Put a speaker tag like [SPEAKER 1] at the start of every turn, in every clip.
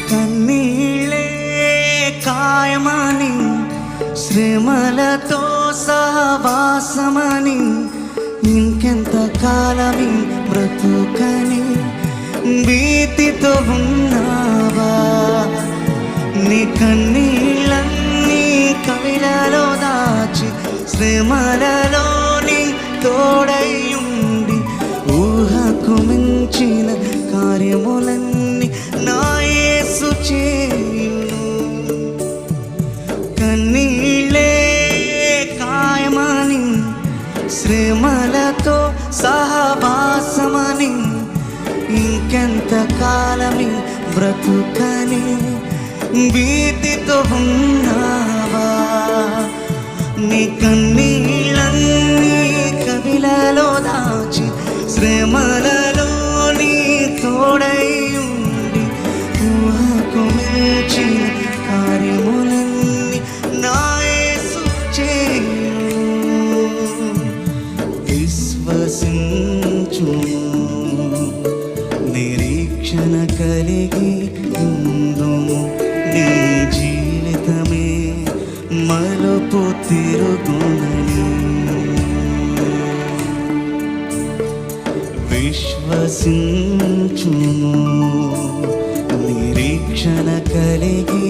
[SPEAKER 1] కన్నీళ్ళే కాయమని, శ్రమలతో సహవాసమని, ఇంకెంత కాలమి బ్రతుకని భీతితో ఉన్నావా? నీ కన్నీళ్ళన్నీ కవిలలో దాచి, శ్రమలలో నీ తోడయ్యుండి, ఊహకు మించిన కార్యములన్నీ నా యేసు చేయును. కన్నీళ్ళే కాయమని, శ్రమలతో సహవాసమని, ఇంకెంత కాలమి బ్రతుకని భీతితో ఉన్నావా? నీ కన్నీళ్ళన్నీ కవిలలో దాచి, శ్రమలలో నీ తోడయ్యుండి, ఊహకు మించిన కార్యములన్నీ నా యేసు చేయును. విశ్వసించుము, నిరీక్షణ కలిగి ఉందుము, నీ జీవితమే మలుపు తిరుగునని. విశ్వసించుము, నిరీక్షణ కలిగి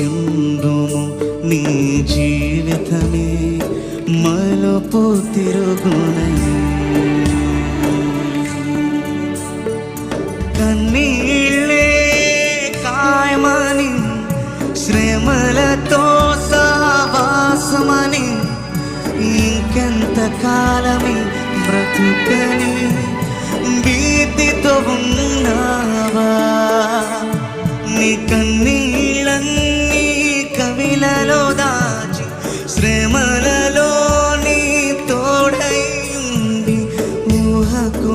[SPEAKER 1] ఉందుము, నీ జీవితమే మలుపు తిరుగునని. కన్నీళ్ళే కాయమని, శ్రమలతో సహవాసమని, ఇంకెంత కాలమి బ్రతుకని భీతితో ఉన్నావా? నీ కన్నీళ్ళన్నీ కవిలలో దాచి, శ్రమలలో నీ తోడైంది, ఊహకు